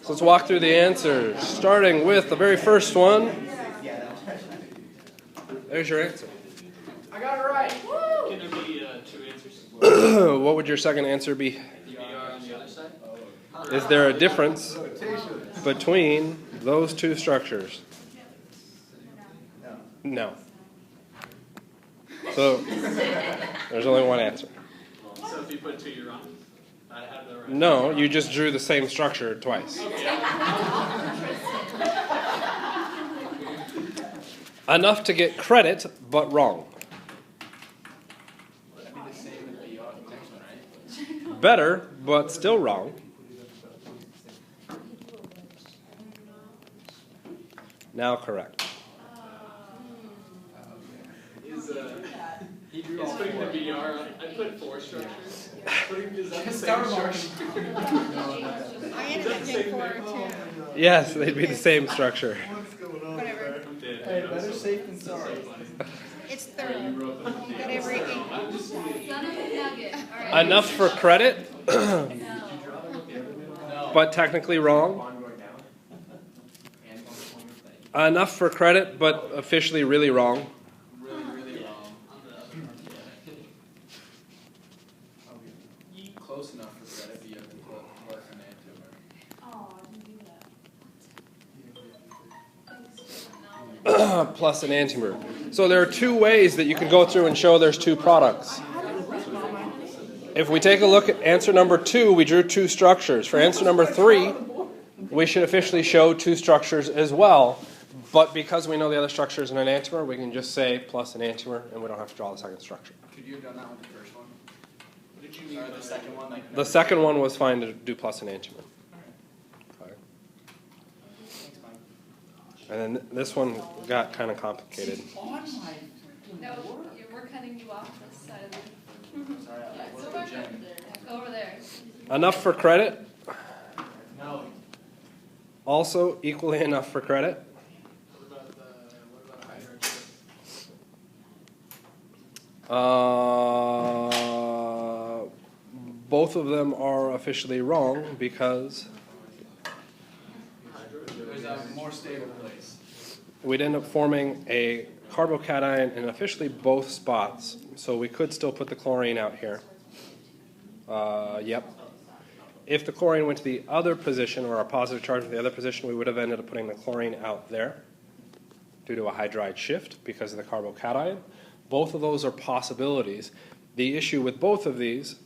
So let's walk through the answers, starting with the very first one. There's your answer. I got it right. Can there be two answers? What would your second answer be? The BR on the other side? Is there a difference between those two structures? No. So there's only one answer. So if you put two, you're wrong. I have the right. No, you just drew the same structure twice. Enough to get credit, but wrong. Would that be the same as the next one, right? Better, but still wrong. Now correct. Is putting the BR on, I put four structures. Is that the same structure? I ended up getting 4 too. Yes, they'd be the same structure. Whatever. Hey, better safe than sorry. It's thorough. Whatever it equals. Son of a nugget. All right. Enough for credit, but technically wrong. Enough for credit, but officially really wrong. Really wrong. Close enough for credit, but you have to put plus an antimer. Oh, I didn't do that. Plus an antimer. So there are two ways that you can go through and show there's two products. If we take a look at answer number 2, we drew two structures. For answer number 3, we should officially show two structures as well. But because we know the other structure is an enantiomer, we can just say plus an enantiomer, and we don't have to draw the second structure. Could you have done that with the first one? What did you mean? Or the second one? Like The second one was fine to do plus an enantiomer. Okay. Thanks, Mike. And then this one got kind of complicated. No, we're cutting you off this side of the. Sorry, I Yeah, worked go with back Jen. over there. Go over there. Enough for credit, No. also equally enough for credit. What about hydrogen? Both of them are officially wrong because There's a more stable place. we'd end up forming a carbocation in officially both spots. So we could still put the chlorine out here. Yep. If the chlorine went to the other position, or a positive charge in the other position, we would have ended up putting the chlorine out there due to a hydride shift because of the carbocation. Both of those are possibilities. The issue with both of these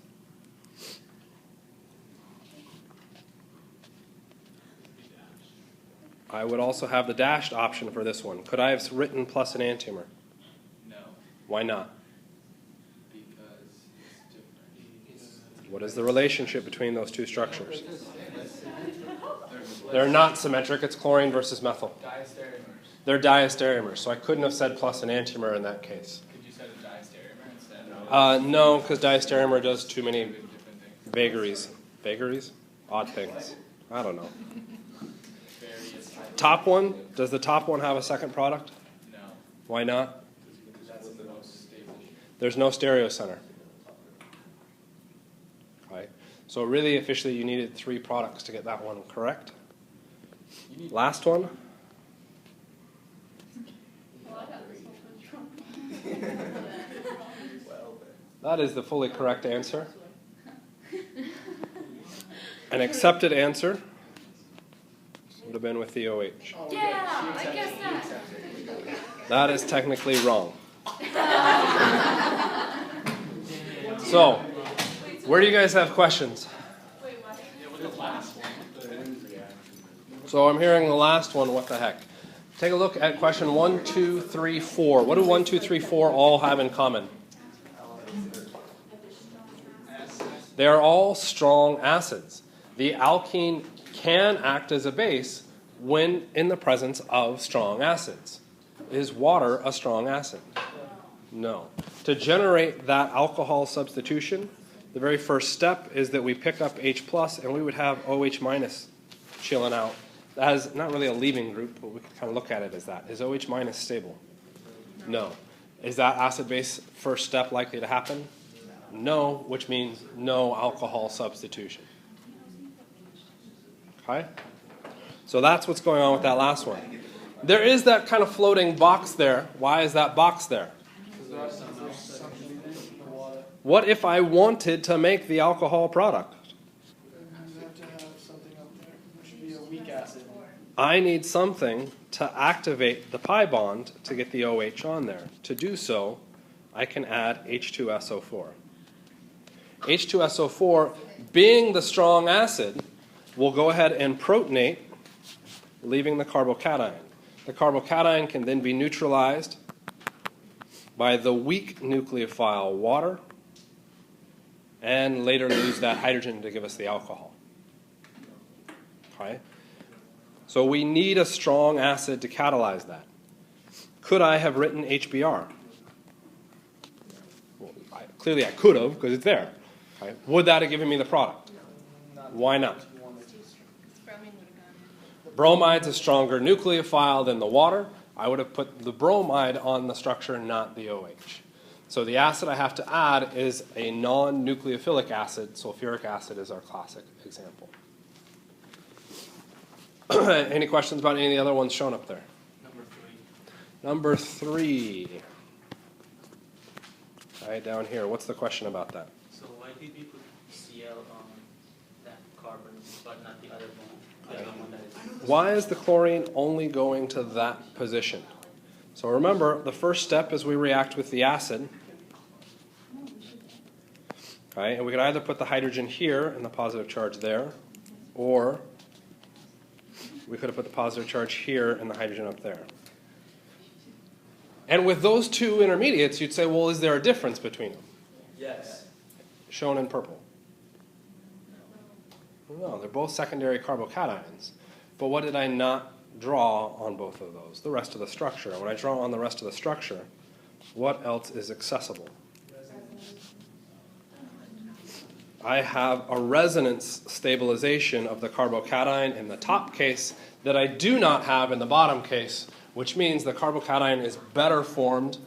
I would also have the dashed option for this one. Could I have written plus an enantiomer? No, Why not? because it's different. What is the relationship between those two structures? There's They're not symmetric. It's chlorine versus methyl. diastereomers. They're diastereomers, so I couldn't have said plus an enantiomer in that case. Could you say a diastereomer instead? No, because diastereomer does too many Different things. vagaries. Vagaries? Odd things. I don't know. Various types. Top one, does the top one have a second product? No, Why not? because that's the most stable. There's no stereo center. Okay. So really, officially, you needed 3 products to get that one correct. You need Last one. Well, I got this one. That is the fully correct answer. An accepted answer would have been with the OH. Yeah, I guess that. That is technically wrong. So, where do you guys have questions? Wait, what? Yeah, with the last one. So I'm hearing the last one, what the heck? Take a look at question 1, 2, 3, 4. What do 1, 2, 3, 4 all have in common? They are all strong acids. The alkene can act as a base when in the presence of strong acids. Is water a strong acid? No. To generate that alcohol substitution, the very first step is that we pick up H plus and we would have OH minus chilling out. That is not really a leaving group, but we can kind of look at it as that. Is OH minus stable? No. Is that acid-base first step likely to happen? No, which means no alcohol substitution. Okay? So that's what's going on with that last one. There is that kind of floating box there. Why is that box there? What if I wanted to make the alcohol product? You have to have something up there, which should be a weak acid. I need something to activate the pi bond to get the OH on there. To do so, I can add H2SO4. H2SO4, being the strong acid, will go ahead and protonate, leaving the carbocation. The carbocation can then be neutralized by the weak nucleophile water and later lose that hydrogen to give us the alcohol. Okay? So we need a strong acid to catalyze that. Could I have written HBr? Well, clearly I could have because it's there. Okay? Would that have given me the product? Why not? Bromide's a stronger nucleophile than the water. I would have put the bromide on the structure, not the OH. So the acid I have to add is a non-nucleophilic acid. Sulfuric acid is our classic example. Any questions about any of the other ones shown up there? Number 3. All right, down here. What's the question about that? So why did we put Cl on that carbon but not the other one? The other one that is... Why is the chlorine only going to that position? So remember, the first step is we react with the acid. Okay, and we could either put the hydrogen here and the positive charge there, or we could have put the positive charge here and the hydrogen up there. And with those two intermediates, you'd say, well, is there a difference between them? Yes. Shown in purple. No, they're both secondary carbocations. But what did I not draw on both of those? The rest of the structure. When I draw on the rest of the structure, what else is accessible? I have a resonance stabilization of the carbocation in the top case that I do not have in the bottom case, which means the carbocation is better formed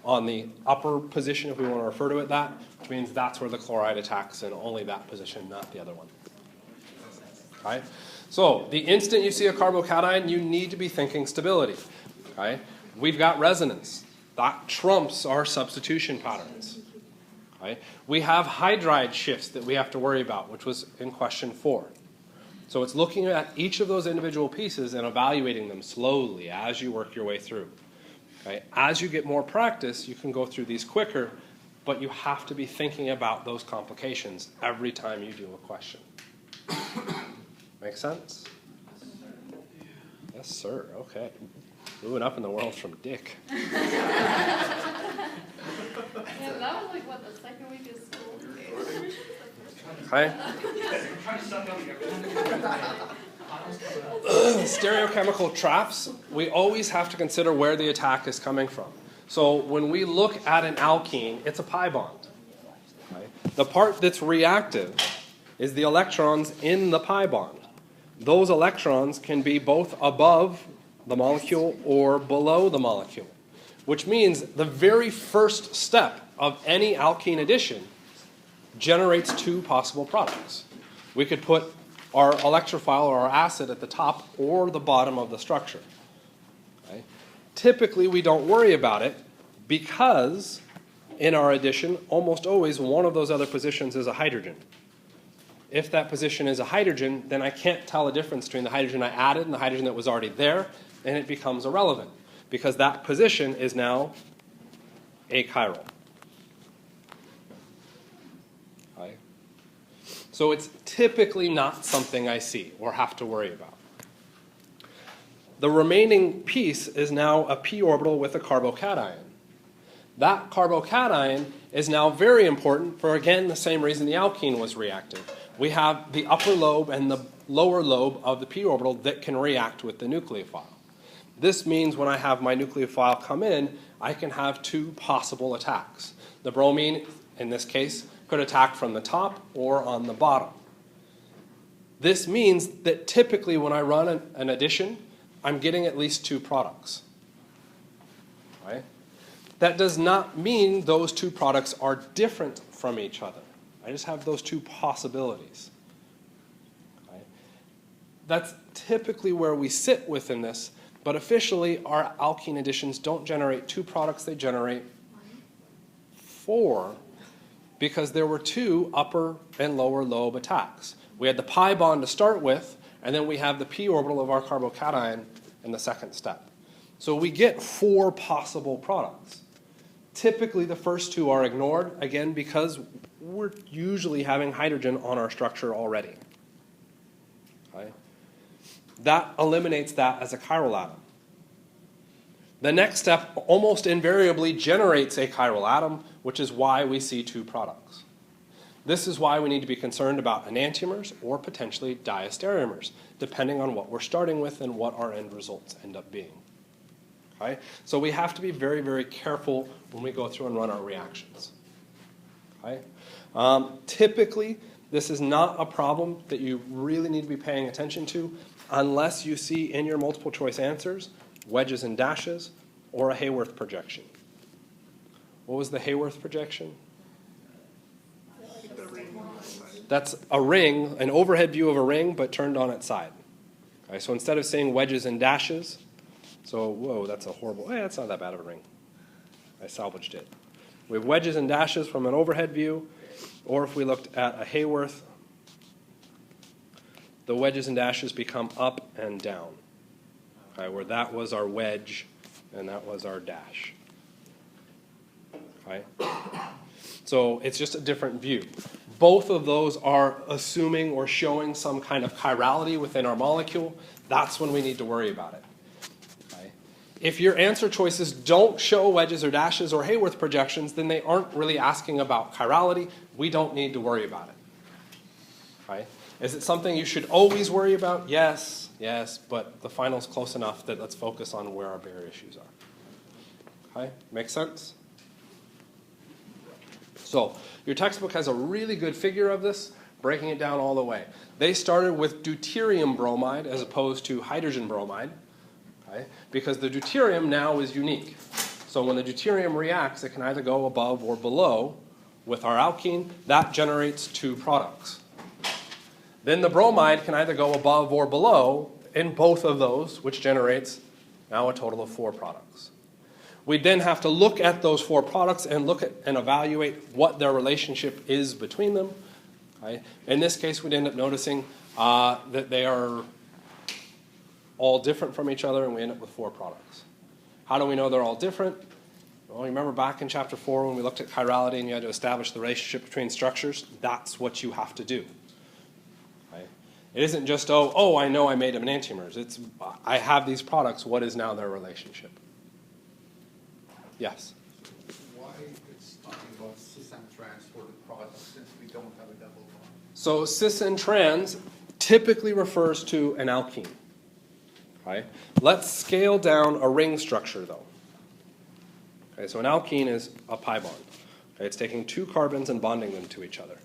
on the upper position, if we want to refer to it that, which means that's where the chloride attacks in only that position, not the other one. Okay? So the instant you see a carbocation, you need to be thinking stability. Okay? We've got resonance. That trumps our substitution patterns. Okay? We have hydride shifts that we have to worry about, which was in question 4. So it's looking at each of those individual pieces and evaluating them slowly as you work your way through. Okay? As you get more practice, you can go through these quicker, but you have to be thinking about those complications every time you do a question. Make sense? Yes, sir. Okay. Moving up in the world from Dick. Yeah, that was like, what, the second week of school? Okay. Stereochemical traps, we always have to consider where the attack is coming from. So when we look at an alkene, it's a pi bond. Okay? The part that's reactive is the electrons in the pi bond. Those electrons can be both above the molecule or below the molecule, which means the very first step of any alkene addition generates 2 possible products. We could put our electrophile or our acid at the top or the bottom of the structure. Okay? Typically, we don't worry about it because in our addition, almost always one of those other positions is a hydrogen. If that position is a hydrogen, then I can't tell a difference between the hydrogen I added and the hydrogen that was already there, and it becomes irrelevant because that position is now achiral. Okay. So it's typically not something I see or have to worry about. The remaining piece is now a p orbital with a carbocation. That carbocation is now very important for, again, the same reason the alkene was reactive. We have the upper lobe and the lower lobe of the p orbital that can react with the nucleophile. This means when I have my nucleophile come in, I can have 2 possible attacks. The bromine, in this case, could attack from the top or on the bottom. This means that typically when I run an addition, I'm getting at least 2 products. Right? That does not mean those 2 products are different from each other. I just have those 2 possibilities. Okay? that's typically where we sit within this, but officially our alkene additions don't generate 2 products, they generate 4, because there were 2 upper and lower lobe attacks. We had the pi bond to start with, and then we have the p orbital of our carbocation in the second step. So we get 4 possible products. Typically the first 2 are ignored, again, because we're usually having hydrogen on our structure already. Okay? That eliminates that as a chiral atom. The next step almost invariably generates a chiral atom, which is why we see 2 products. This is why we need to be concerned about enantiomers or potentially diastereomers, depending on what we're starting with and what our end results end up being. Okay? So we have to be very, very careful when we go through and run our reactions. Okay? Typically, this is not a problem that you really need to be paying attention to unless you see in your multiple choice answers wedges and dashes or a Hayworth projection. What was the Hayworth projection? That's a ring, an overhead view of a ring, but turned on its side. Okay, so instead of saying wedges and dashes, so, whoa, that's a horrible, that's not that bad of a ring. I salvaged it. We have wedges and dashes from an overhead view, or if we looked at a Hayworth, the wedges and dashes become up and down, okay, where that was our wedge and that was our dash. Okay? So it's just a different view. Both of those are assuming or showing some kind of chirality within our molecule. That's when we need to worry about it. Okay? If your answer choices don't show wedges or dashes or Hayworth projections, then they aren't really asking about chirality. We don't need to worry about it. Okay? Is it something you should always worry about? Yes, yes, but the final's close enough that let's focus on where our bare issues are. Okay? Make sense? So your textbook has a really good figure of this, breaking it down all the way. They started with deuterium bromide as opposed to hydrogen bromide, okay? Because the deuterium now is unique. So when the deuterium reacts, it can either go above or below. With our alkene, that generates 2 products. Then the bromide can either go above or below in both of those, which generates now a total of 4 products. We then have to look at those 4 products and look at and evaluate what their relationship is between them. Okay? In this case, we'd end up noticing that they are all different from each other, and we end up with 4 products. How do we know they're all different? Well, remember back in Chapter 4 when we looked at chirality and you had to establish the relationship between structures? That's what you have to do. Okay? It isn't just, oh, I know I made enantiomers. It's, I have these products. What is now their relationship? Yes? Why it's talking about cis and trans for the product since we don't have a double bond? So cis and trans typically refers to an alkene. Okay? Let's scale down a ring structure, though. Okay, so an alkene is a pi bond. Okay, it's taking 2 carbons and bonding them to each other.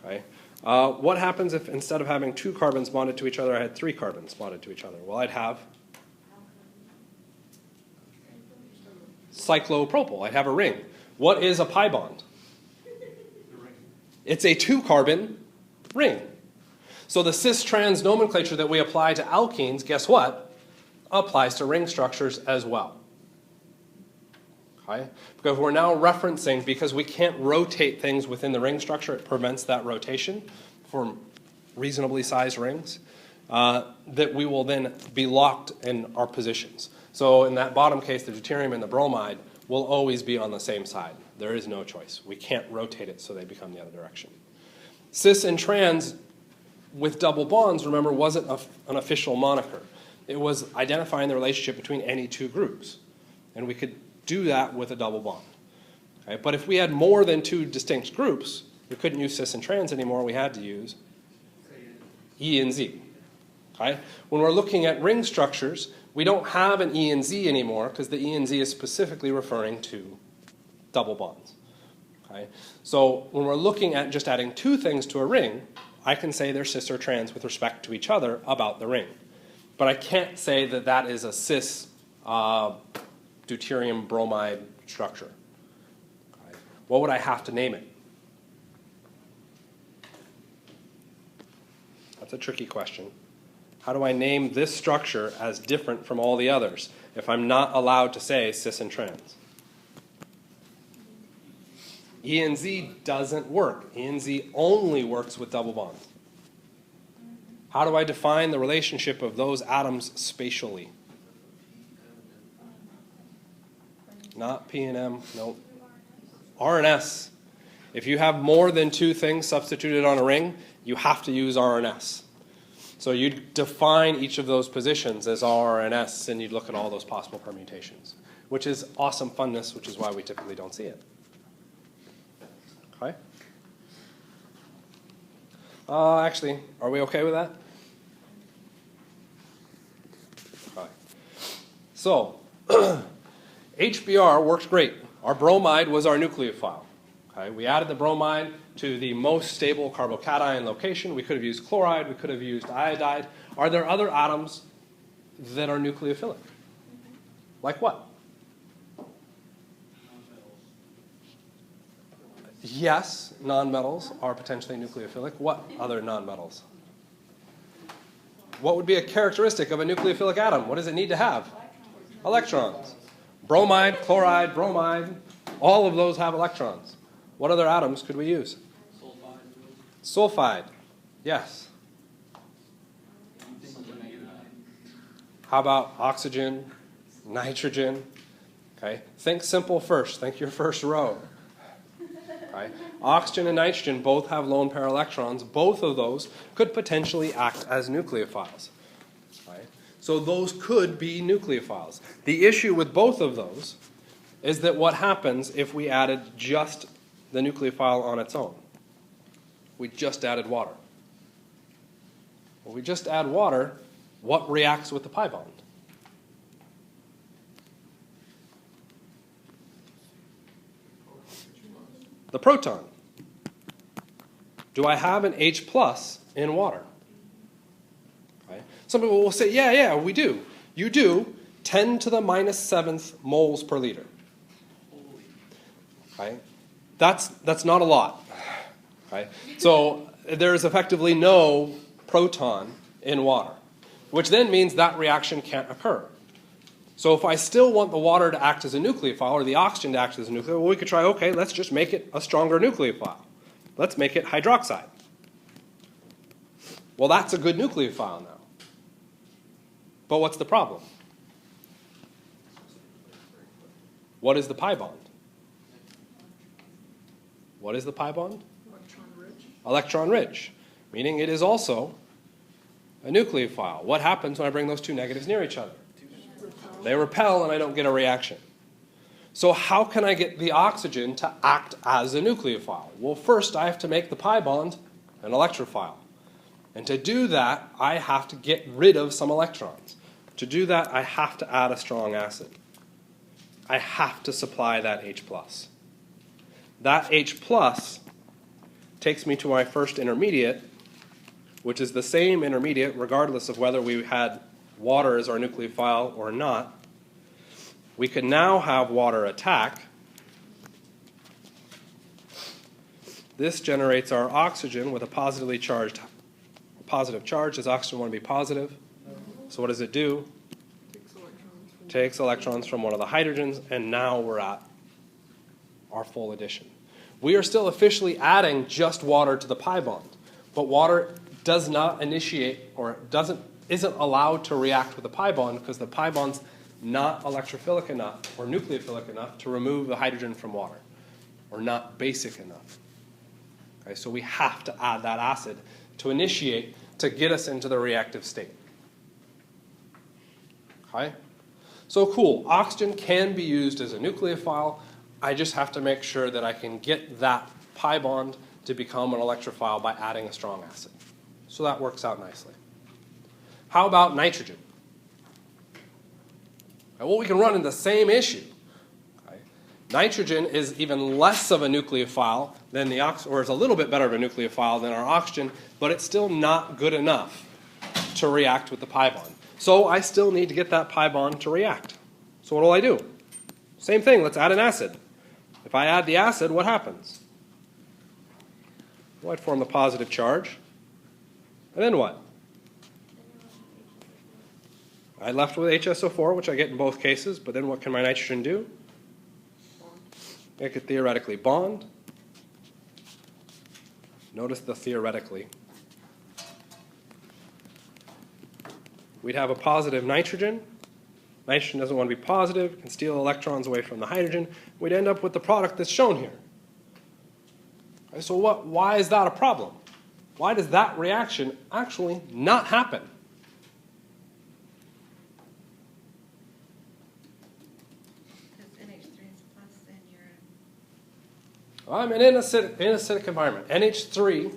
Okay? What happens if instead of having 2 carbons bonded to each other, I had 3 carbons bonded to each other? Well, I'd have cyclopropyl. I'd have a ring. What is a pi bond? It's a 2-carbon ring. So the cis-trans nomenclature that we apply to alkenes, guess what? Applies to ring structures as well. Okay? Because we're now referencing, because we can't rotate things within the ring structure, it prevents that rotation for reasonably sized rings, that we will then be locked in our positions. So in that bottom case, the deuterium and the bromide will always be on the same side. There is no choice. We can't rotate it so they become the other direction. Cis and trans with double bonds, remember, wasn't an official moniker. It was identifying the relationship between any 2 groups. And we could do that with a double bond. Okay? But if we had more than 2 distinct groups, we couldn't use cis and trans anymore. We had to use E and Z. Okay? When we're looking at ring structures, we don't have an E and Z anymore because the E and Z is specifically referring to double bonds. Okay? So when we're looking at just adding 2 things to a ring, I can say they're cis or trans with respect to each other about the ring. But I can't say that that is a cis deuterium bromide structure. Okay? What would I have to name it? That's a tricky question. How do I name this structure as different from all the others if I'm not allowed to say cis and trans? E and Z doesn't work. E and Z only works with double bonds. How do I define the relationship of those atoms spatially? Not P and M, no. R and S. If you have more than two things substituted on a ring, you have to use R and S. So you'd define each of those positions as R and S, and you'd look at all those possible permutations, which is awesome funness, which is why we typically don't see it. Okay? Actually, are we okay with that? Okay. So, HBr works great. Our bromide was our nucleophile. Okay? We added the bromide to the most stable carbocation location. We could have used chloride. We could have used iodide. Are there other atoms that are nucleophilic? Like what? Yes, nonmetals are potentially nucleophilic. What other nonmetals? What would be a characteristic of a nucleophilic atom? What does it need to have? Electrons. Bromide, chloride, bromide, all of those have electrons. What other atoms could we use? Sulfide. Yes. How about oxygen, nitrogen? Okay. Think simple first. Think your first row. Okay. Oxygen and nitrogen both have lone pair electrons. Both of those could potentially act as nucleophiles. Right? So those could be nucleophiles. The issue with both of those is that what happens if we added just the nucleophile on its own? We just added water. When we just add water, what reacts with the pi bond? The proton. Do I have an H plus in water? Okay. Some people will say, yeah, we do. You do 10 to the minus 7th moles per liter. Okay. That's not a lot. Okay. So there's effectively no proton in water, which then means that reaction can't occur. So if I still want the water to act as a nucleophile or the oxygen to act as a nucleophile, well, we could try, okay, let's just make it a stronger nucleophile. Let's make it hydroxide. Well, that's a good nucleophile now. But what's the problem? What is the pi bond? What is the pi bond? Electron-rich. Electron-rich, meaning it is also a nucleophile. What happens when I bring those two negatives near each other? They repel and I don't get a reaction. So how can I get the oxygen to act as a nucleophile? Well, first I have to make the pi bond an electrophile. And to do that, I have to get rid of some electrons. To do that, I have to add a strong acid. I have to supply that H+. That H+ takes me to my first intermediate, which is the same intermediate regardless of whether we had water as our nucleophile or not. We can now have water attack. This generates our oxygen with a positive charge. Does oxygen want to be positive? So what does it do? Takes electrons from one of the hydrogens, and now we're at our full addition. We are still officially adding just water to the pi bond, but water does not initiate or isn't allowed to react with the pi bond because the pi bond's not electrophilic enough or nucleophilic enough to remove the hydrogen from water, or not basic enough. Okay, so we have to add that acid to initiate, to get us into the reactive state. Okay? So cool, oxygen can be used as a nucleophile. I just have to make sure that I can get that pi bond to become an electrophile by adding a strong acid. So that works out nicely. How about nitrogen? Well, we can run into the same issue. Okay. Nitrogen is even less of a nucleophile than the oxygen, or is a little bit better of a nucleophile than our oxygen, but it's still not good enough to react with the pi bond. So I still need to get that pi bond to react. So what do I do? Same thing, let's add an acid. If I add the acid, what happens? Well, I'd form the positive charge. And then what? I left with HSO4, which I get in both cases, but then what can my nitrogen do? It could theoretically bond. Notice the theoretically. We'd have a positive nitrogen. Nitrogen doesn't want to be positive, can steal electrons away from the hydrogen. We'd end up with the product that's shown here. So why is that a problem? Why does that reaction actually not happen? Because NH3 is plus, then you're I'm in an acidic environment. NH3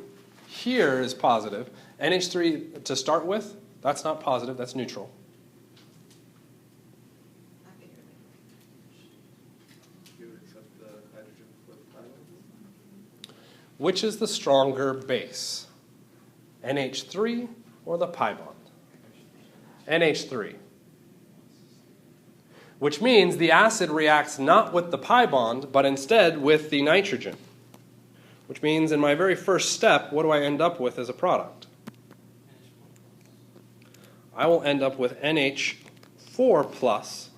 here is positive. NH3 to start with, that's not positive, that's neutral. You would accept the hydrogen with carbon? Which is the stronger base? NH3 or the pi bond? NH3. Which means the acid reacts not with the pi bond, but instead with the nitrogen. Which means in my very first step, what do I end up with as a product? I will end up with NH4 plus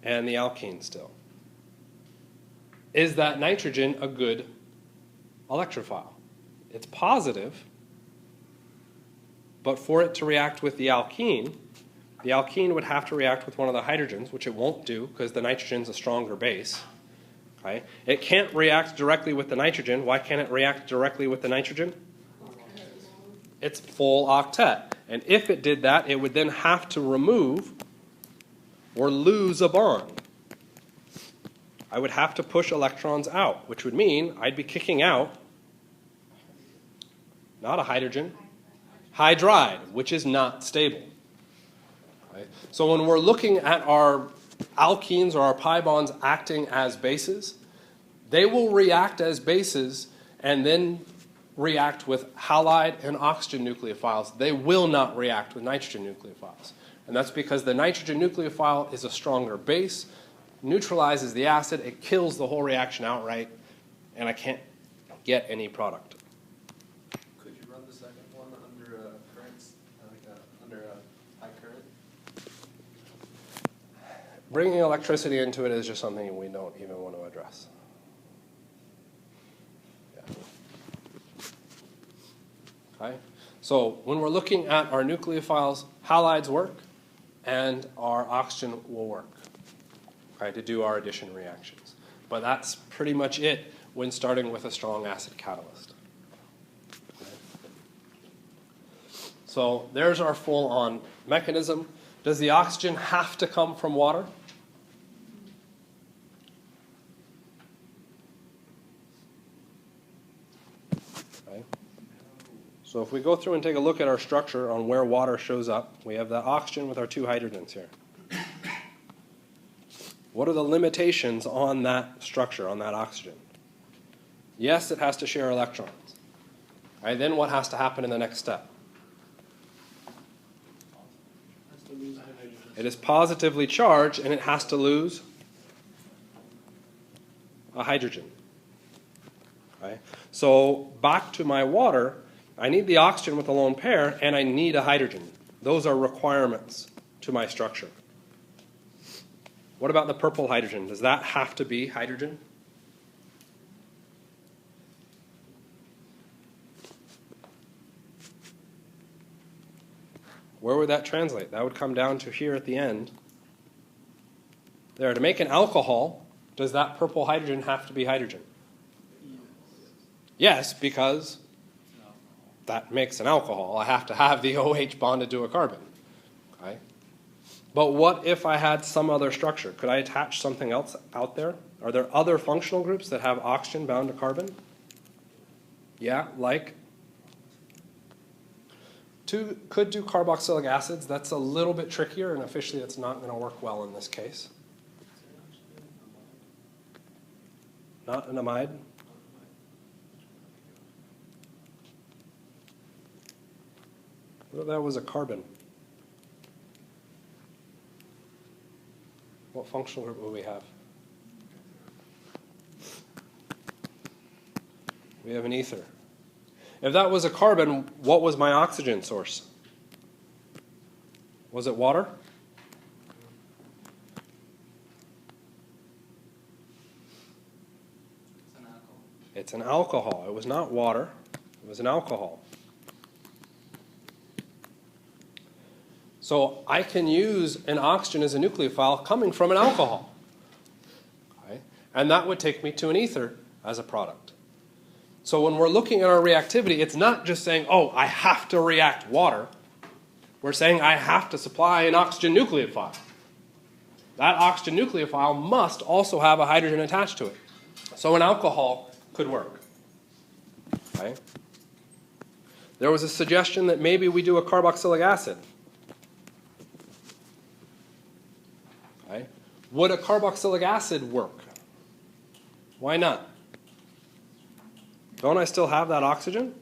and the alkene still. Is that nitrogen a good electrophile? It's positive, but for it to react with the alkene would have to react with one of the hydrogens, which it won't do because the nitrogen's a stronger base. Okay? It can't react directly with the nitrogen. Why can't it react directly with the nitrogen? It's full octet. And if it did that, it would then have to remove or lose a bond. I would have to push electrons out, which would mean I'd be kicking out not a hydrogen, hydride, which is not stable. Right? So when we're looking at our alkenes or our pi bonds acting as bases, they will react as bases and then react with halide and oxygen nucleophiles. They will not react with nitrogen nucleophiles. And that's because the nitrogen nucleophile is a stronger base, neutralizes the acid, it kills the whole reaction outright, and I can't get any product. Could you run the second one under currents, under high current? Bringing electricity into it is just something we don't even want to address. Yeah. Okay? So when we're looking at our nucleophiles, halides work and our oxygen will work, okay, to do our addition reactions. But that's pretty much it when starting with a strong acid catalyst. Okay. So there's our full-on mechanism. Does the oxygen have to come from water? Okay. So if we go through and take a look at our structure on where water shows up, we have the oxygen with our two hydrogens here. What are the limitations on that structure, on that oxygen? Yes, it has to share electrons. All right, then what has to happen in the next step? It is positively charged, and it has to lose a hydrogen. Okay? So back to my water, I need the oxygen with a lone pair, and I need a hydrogen. Those are requirements to my structure. What about the purple hydrogen? Does that have to be hydrogen? Where would that translate? That would come down to here at the end. There, to make an alcohol, does that purple hydrogen have to be hydrogen? Yes, because that makes an alcohol. I have to have the OH bonded to a carbon. Okay? But what if I had some other structure? Could I attach something else out there? Are there other functional groups that have oxygen bound to carbon? Yeah, like? Could do carboxylic acids. That's a little bit trickier, and officially it's not going to work well in this case. Not an amide? What if that was a carbon? What functional group would we have? We have an ether. If that was a carbon, what was my oxygen source? Was it water? It's an alcohol. It's an alcohol. It was not water. It was an alcohol. So I can use an oxygen as a nucleophile coming from an alcohol. Okay? And that would take me to an ether as a product. So when we're looking at our reactivity, it's not just saying, oh, I have to react water. We're saying I have to supply an oxygen nucleophile. That oxygen nucleophile must also have a hydrogen attached to it. So an alcohol could work. Okay? There was a suggestion that maybe we do a carboxylic acid. Okay? Would a carboxylic acid work? Why not? Don't I still have that oxygen?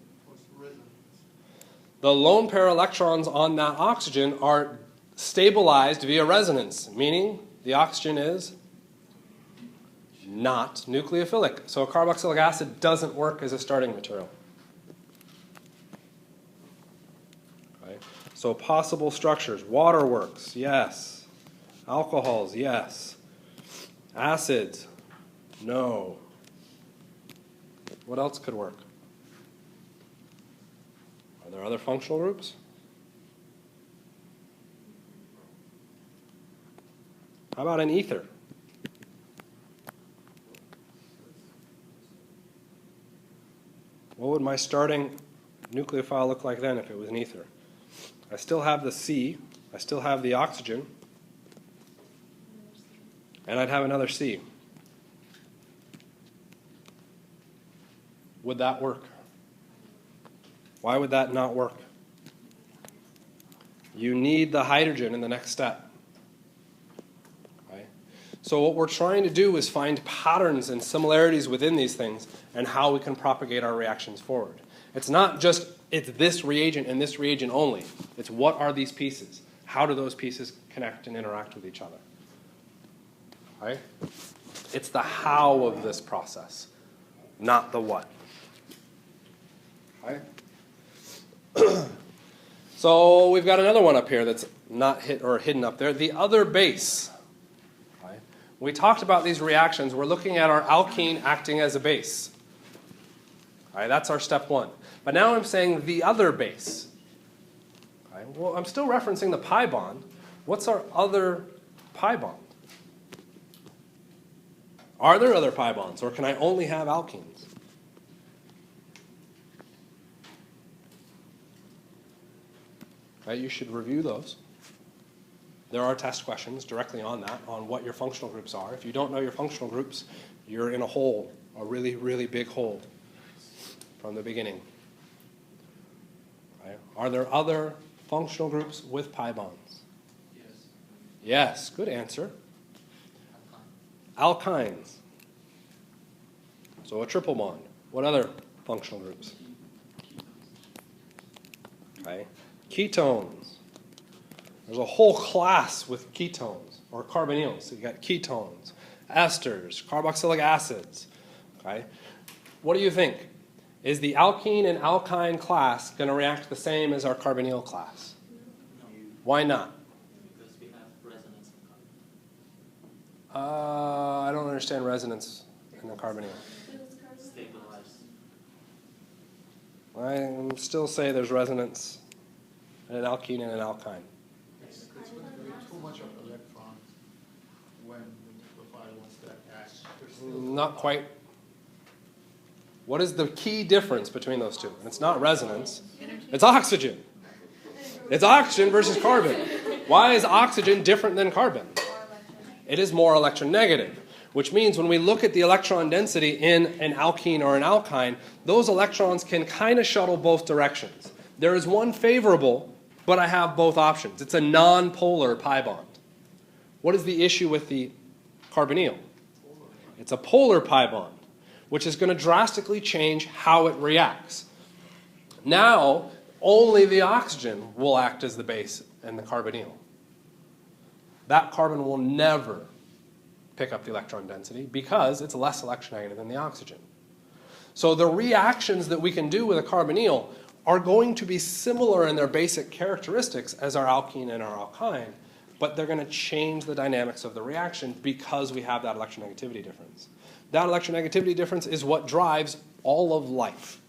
The lone pair electrons on that oxygen are stabilized via resonance, meaning the oxygen is not nucleophilic. So a carboxylic acid doesn't work as a starting material. Okay. So possible structures. Water works, yes. Alcohols, yes. Acids, no. What else could work? Are there other functional groups? How about an ether? What would my starting nucleophile look like then if it was an ether? I still have the C, I still have the oxygen, and I'd have another C. Would that work? Why would that not work? You need the hydrogen in the next step. Okay? So what we're trying to do is find patterns and similarities within these things and how we can propagate our reactions forward. It's not just it's this reagent and this reagent only. It's what are these pieces? How do those pieces connect and interact with each other? Okay? It's the how of this process, not the what. Okay? So we've got another one up here that's not hit or hidden up there, the other base. Okay? When we talked about these reactions, we're looking at our alkene acting as a base. Okay, that's our step one. But now I'm saying the other base. Okay, well, I'm still referencing the pi bond. What's our other pi bond? Are there other pi bonds, or can I only have alkenes? Right, you should review those. There are test questions directly on that, on what your functional groups are. If you don't know your functional groups, you're in a hole, a really, really big hole from the beginning. Right? Are there other functional groups with pi bonds? Yes. Yes, good answer. Alkynes. So a triple bond. What other functional groups? Okay. Ketones. There's a whole class with ketones, or carbonyls. So you got ketones, esters, carboxylic acids. Okay. What do you think? Is the alkene and alkyne class going to react the same as our carbonyl class? No, Why not? because we have resonance in carbon. I don't understand resonance in the carbonyl. Stabilized. I still say there's resonance in an alkene and an alkyne. It's going to be too much of electrons when the nucleophile wants to attach. There's still Not quite. What is the key difference between those two? And it's not resonance. It's oxygen. It's oxygen versus carbon. Why is oxygen different than carbon? It is more electronegative, which means when we look at the electron density in an alkene or an alkyne, those electrons can kind of shuttle both directions. There is one favorable, but I have both options. It's a non-polar pi bond. What is the issue with the carbonyl? It's a polar pi bond, which is going to drastically change how it reacts. Now, only the oxygen will act as the base in the carbonyl. That carbon will never pick up the electron density because it's less electronegative than the oxygen. So the reactions that we can do with a carbonyl are going to be similar in their basic characteristics as our alkene and our alkyne, but they're going to change the dynamics of the reaction because we have that electronegativity difference. That electronegativity difference is what drives all of life.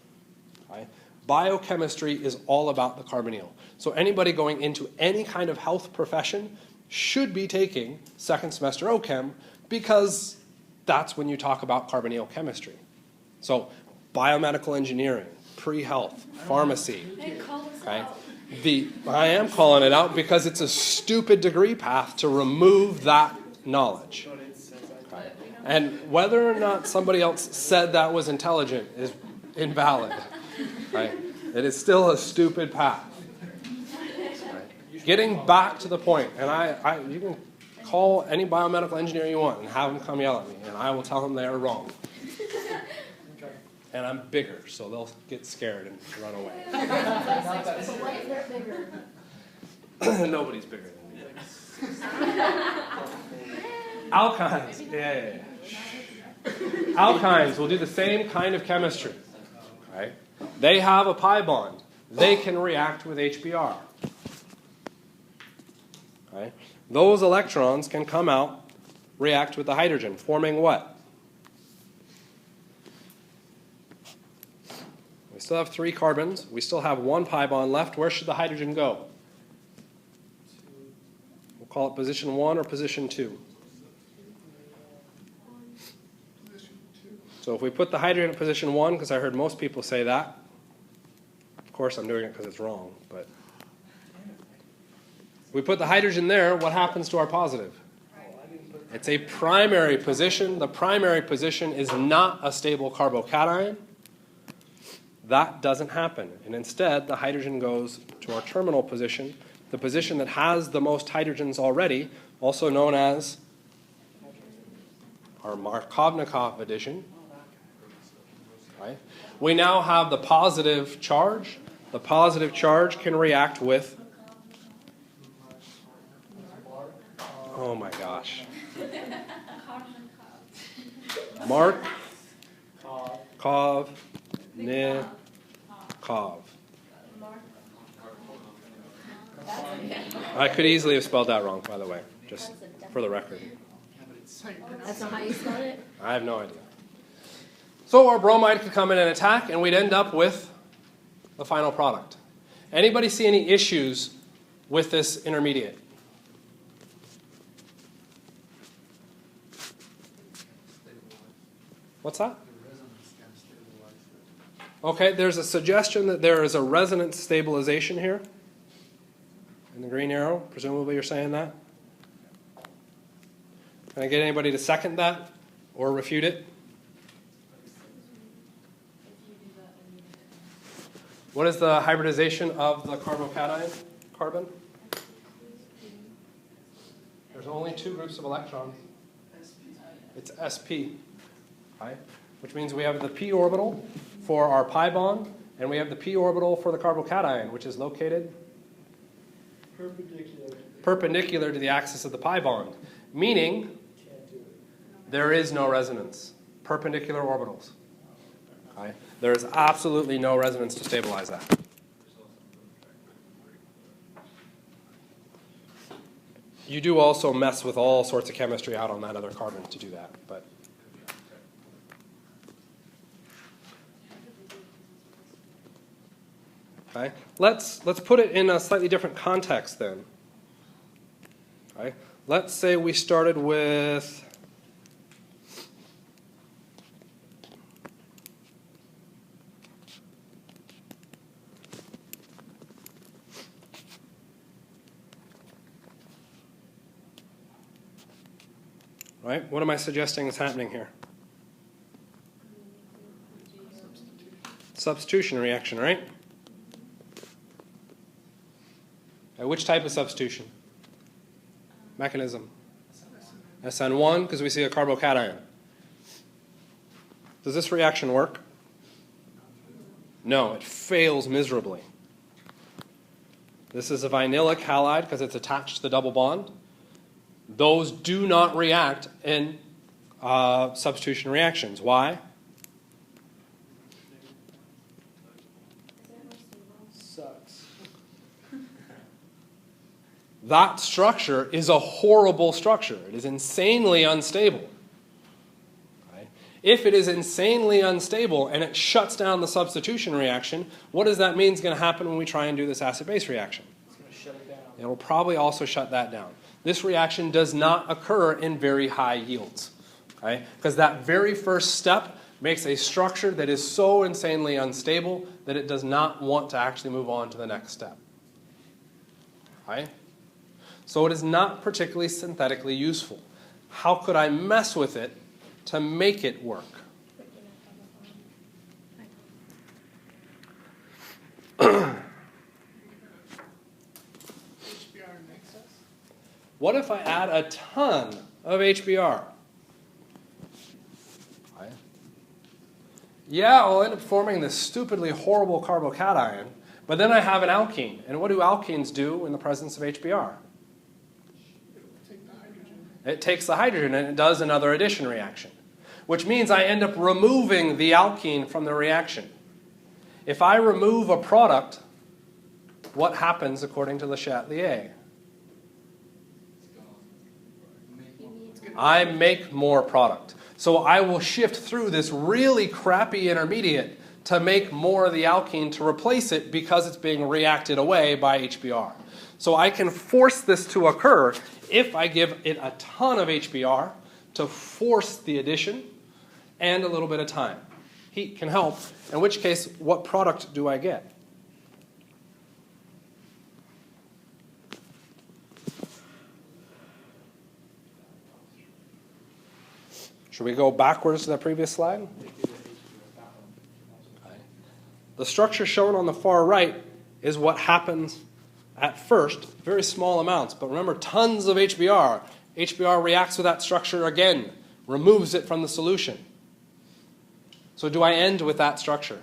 Right? Biochemistry is all about the carbonyl. So anybody going into any kind of health profession should be taking second semester OChem because that's when you talk about carbonyl chemistry. So biomedical engineering, pre-health, pharmacy. Hey, call us Okay? out. I am calling it out because it's a stupid degree path to remove that knowledge. Okay? And whether or not somebody else said that was intelligent is invalid. Right? It is still a stupid path. Right? Getting back to the point, and you can call any biomedical engineer you want and have them come yell at me, and I will tell them they are wrong. And I'm bigger, so they'll get scared and run away. Nobody's bigger than me. Alkynes, yeah. Alkynes will do the same kind of chemistry. Okay? They have a pi bond. They can react with HBr. Okay? Those electrons can come out, react with the hydrogen, forming what? We still have 3 carbons. We still have 1 pi bond left. Where should the hydrogen go? We'll call it position 1 or position 2. So if we put the hydrogen in position 1, because I heard most people say that, of course I'm doing it because it's wrong, but we put the hydrogen there, what happens to our positive? It's a primary position. The primary position is not a stable carbocation. That doesn't happen. And instead, the hydrogen goes to our terminal position, the position that has the most hydrogens already, also known as our Markovnikov addition. Right? We now have the positive charge. The positive charge can react with, oh my gosh, Markovnikov. I could easily have spelled that wrong, by the way, just for the record. That's not how you spell it? I have no idea. So our bromide could come in and attack, and we'd end up with the final product. Anybody see any issues with this intermediate? What's that? Okay, there's a suggestion that there is a resonance stabilization here. In the green arrow, presumably you're saying that. Can I get anybody to second that or refute it? What is the hybridization of the carbocation carbon? There's only 2 groups of electrons. It's sp, right? Which means we have the p orbital for our pi bond, and we have the p orbital for the carbocation, which is located perpendicular to the axis of the pi bond, meaning there is no resonance. Perpendicular orbitals. Okay? There is absolutely no resonance to stabilize that. You do also mess with all sorts of chemistry out on that other carbon to do that, but okay. Let's put it in a slightly different context then. Okay. Let's say we started with right? What am I suggesting is happening here? Substitution reaction, right? Which type of substitution? Mechanism. SN1, because we see a carbocation. Does this reaction work? No, it fails miserably. This is a vinylic halide because it's attached to the double bond. Those do not react in substitution reactions. Why? that structure is a horrible structure. It is insanely unstable. Right? If it is insanely unstable and it shuts down the substitution reaction, what does that mean is going to happen when we try and do this acid-base reaction? It's going to shut it down. It will probably also shut that down. This reaction does not occur in very high yields. Okay? Because that very first step makes a structure that is so insanely unstable that it does not want to actually move on to the next step. Okay? So it is not particularly synthetically useful. How could I mess with it to make it work? What if I add a ton of HBr? Right. Yeah, I'll end up forming this stupidly horrible carbocation, but then I have an alkene. And what do alkenes do in the presence of HBr? It takes the hydrogen and it does another addition reaction, which means I end up removing the alkene from the reaction. If I remove a product, what happens according to Le Chatelier? I make more product. So I will shift through this really crappy intermediate to make more of the alkene to replace it because it's being reacted away by HBr. So I can force this to occur if I give it a ton of HBr to force the addition and a little bit of time. Heat can help, in which case, what product do I get? Should we go backwards to the previous slide? Okay. The structure shown on the far right is what happens at first, very small amounts. But remember, tons of HBr. HBr reacts with that structure again, removes it from the solution. So do I end with that structure?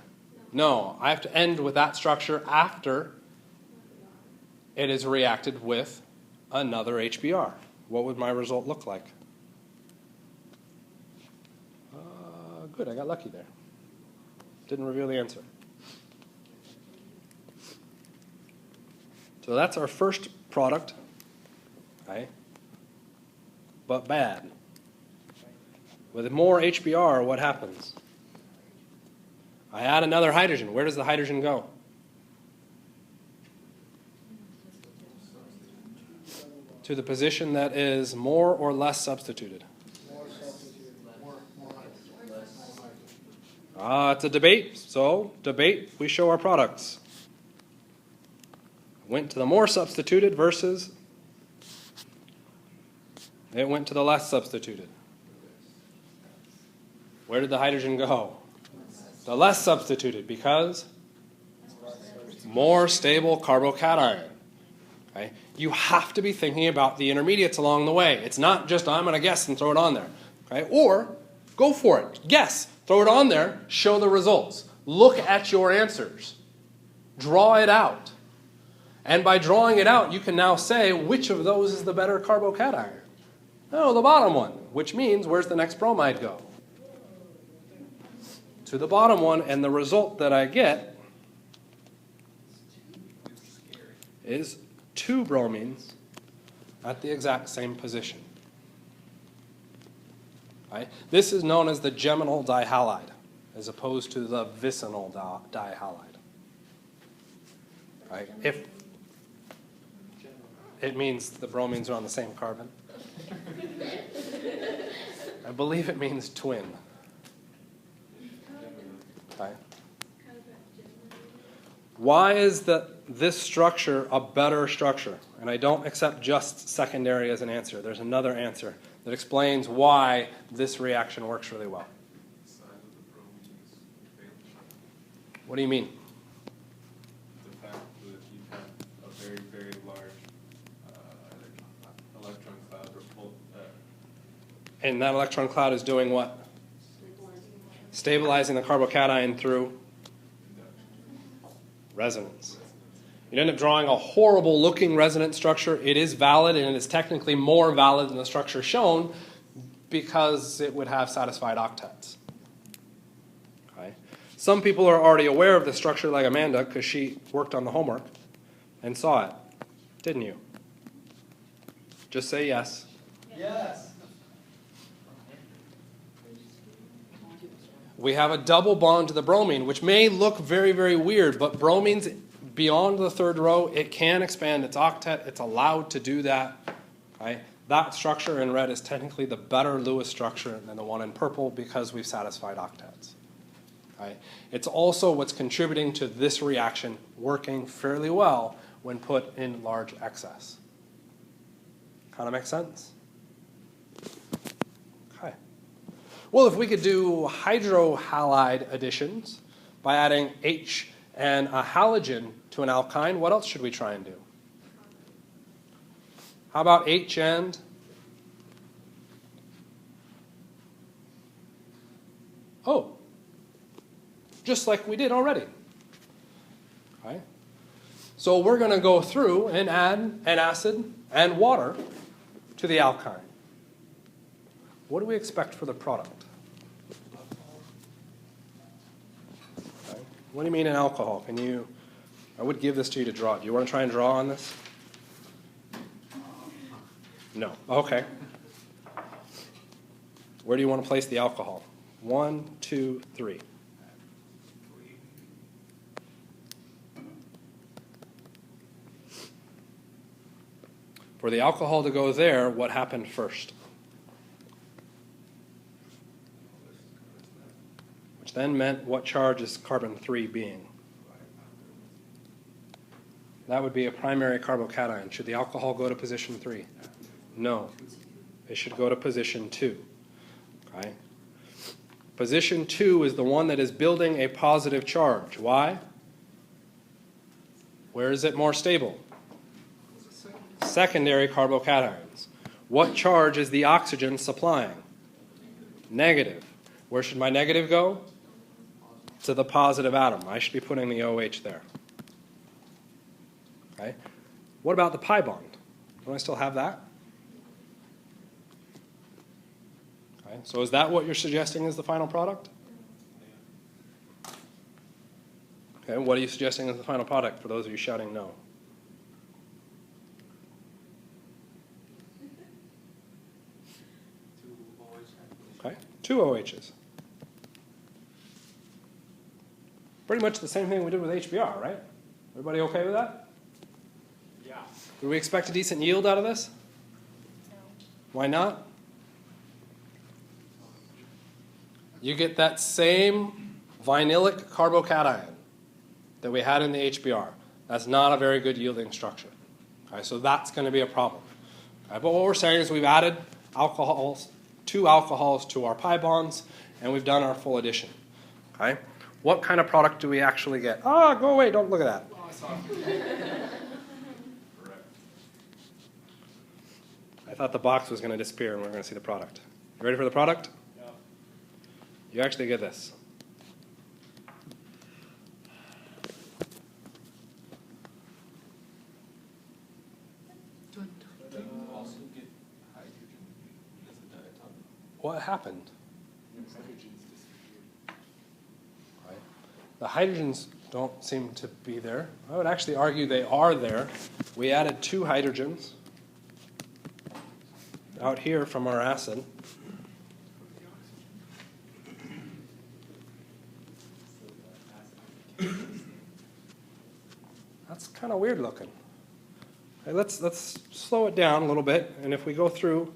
No, I have to end with that structure after it is reacted with another HBr. What would my result look like? Good, I got lucky there. Didn't reveal the answer. So that's our first product, okay? But bad. With more HBr, what happens? I add another hydrogen. Where does the hydrogen go? To the position that is more or less substituted. It's a debate. So, debate, we show our products. Went to the more substituted versus it went to the less substituted. Where did the hydrogen go? The less substituted, because more stable carbocation. Okay? You have to be thinking about the intermediates along the way. It's not just, I'm going to guess and throw it on there. Okay? Or, go for it. Guess. Throw it on there. Show the results. Look at your answers. Draw it out. And by drawing it out, you can now say, which of those is the better carbocation? Oh, the bottom one. Which means, where's the next bromide go? To the bottom one, and the result that I get is 2 bromines at the exact same position. Right? This is known as the geminal dihalide, as opposed to the vicinal dihalide. Right? If it means the bromines are on the same carbon. I believe it means twin. Right? Why is this structure a better structure? And I don't accept just secondary as an answer. There's another answer that explains why this reaction works really well. What do you mean? The fact that you have a very, very large electron cloud. And that electron cloud is doing what? Stabilizing the carbocation through resonance. You end up drawing a horrible looking resonance structure. It is valid, and it is technically more valid than the structure shown because it would have satisfied octets. Okay. Some people are already aware of the structure, like Amanda, because she worked on the homework and saw it. Didn't you? Just say yes. Yes. We have a double bond to the bromine, which may look very, very weird, but bromine's beyond the third row. It can expand its octet. It's allowed to do that. Okay? That structure in red is technically the better Lewis structure than the one in purple because we've satisfied octets. Okay? It's also what's contributing to this reaction working fairly well when put in large excess. Kind of makes sense? Okay. Well, if we could do hydrohalide additions by adding H and a halogen to an alkyne, what else should we try and do? How about H and O? Just like we did already. Okay. So we're going to go through and add an acid and water to the alkyne. What do we expect for the product? Okay. What do you mean an alcohol? I would give this to you to draw. Do you want to try and draw on this? No. Okay. Where do you want to place the alcohol? 1, 2, 3. For the alcohol to go there, what happened first? Which then meant what charge is carbon 3 being? That would be a primary carbocation. Should the alcohol go to position 3? No. It should go to position 2. Okay? Position 2 is the one that is building a positive charge. Why? Where is it more stable? Secondary carbocations. What charge is the oxygen supplying? Negative. Where should my negative go? To the positive atom. I should be putting the OH there. Okay. What about the pi bond? Don't I still have that? Okay. So is that what you're suggesting is the final product? Okay. What are you suggesting is the final product for those of you shouting no? Okay. 2 OHs. Pretty much the same thing we did with HBr, right? Everybody okay with that? Yeah. Do we expect a decent yield out of this? No. Why not? You get that same vinylic carbocation that we had in the HBr. That's not a very good yielding structure. Okay, so that's going to be a problem. Okay, but what we're saying is we've added alcohols, 2 alcohols to our pi bonds, and we've done our full addition. Okay? What kind of product do we actually get? Ah, go away, don't look at that. I thought the box was going to disappear and we were going to see the product. You ready for the product? Yeah. You actually get this. Also get hydrogen as a diatomic. What happened? Right. The hydrogens don't seem to be there. I would actually argue they are there. We added 2 hydrogens out here from our acid. That's kind of weird looking. Okay, let's slow it down a little bit, and if we go through,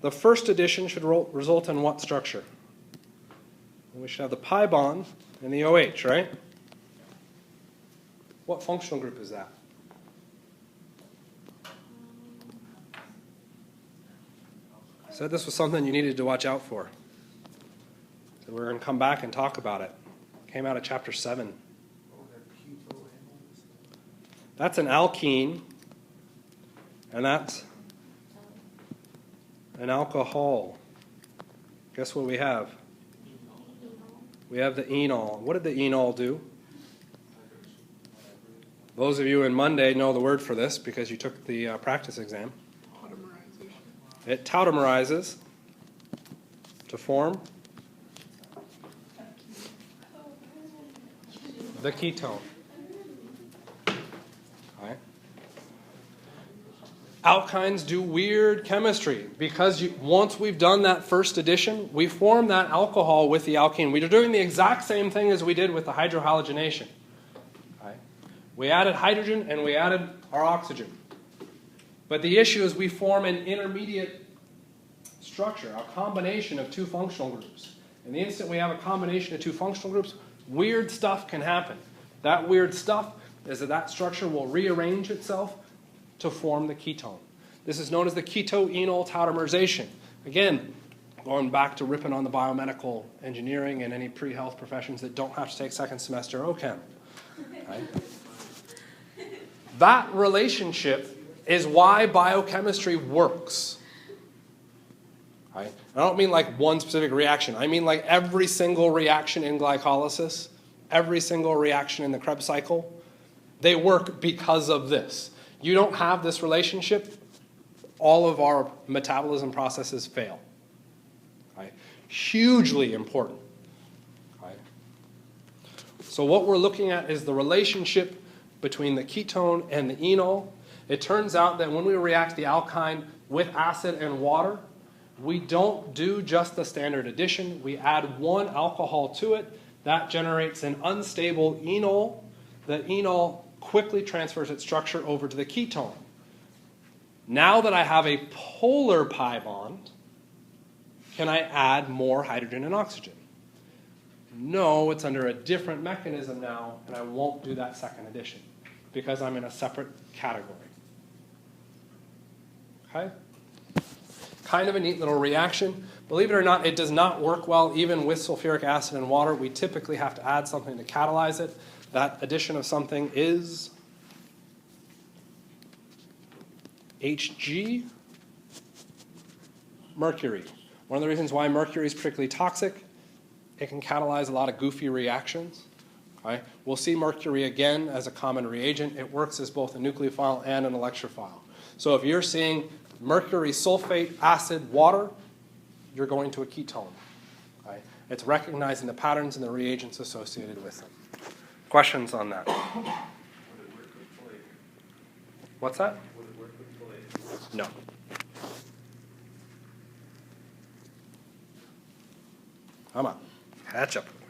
the first addition should result in what structure? We should have the pi bond and the OH, right? What functional group is that? I said this was something you needed to watch out for. So we're going to come back and talk about it. Came out of chapter 7. That's an alkene, and that's an alcohol. Guess what we have? We have the enol. What did the enol do? Those of you in Monday know the word for this because you took the practice exam. It tautomerizes to form the ketone. Okay. Alkynes do weird chemistry because once we've done that first addition, we form that alcohol with the alkene. We're doing the exact same thing as we did with the hydrohalogenation. Right? We added hydrogen and we added our oxygen. But the issue is we form an intermediate structure, a combination of two functional groups. In the instant we have a combination of two functional groups, weird stuff can happen. That weird stuff is that structure will rearrange itself to form the ketone. This is known as the keto-enol tautomerization. Again, going back to ripping on the biomedical engineering and any pre-health professions that don't have to take second semester OChem. Right? That relationship is why biochemistry works. Right? I don't mean like one specific reaction. I mean like every single reaction in glycolysis, every single reaction in the Krebs cycle, they work because of this. You don't have this relationship, all of our metabolism processes fail. Right? Hugely important. Right? So what we're looking at is the relationship between the ketone and the enol. It turns out that when we react the alkyne with acid and water, we don't do just the standard addition. We add one alcohol to it. That generates an unstable enol. The enol quickly transfers its structure over to the ketone. Now that I have a polar pi bond, can I add more hydrogen and oxygen? No, it's under a different mechanism now, and I won't do that second addition because I'm in a separate category. Okay? Kind of a neat little reaction. Believe it or not, it does not work well even with sulfuric acid and water. We typically have to add something to catalyze it. That addition of something is Hg, mercury. One of the reasons why mercury is particularly toxic, it can catalyze a lot of goofy reactions. Okay? We'll see mercury again as a common reagent. It works as both a nucleophile and an electrophile. So if you're seeing mercury sulfate, acid, water, you're going to a ketone. Okay? It's recognizing the patterns and the reagents associated with them. Questions on that? Would it work with palladium? What's that? Would it work with palladium? No. Come on, catch up with me.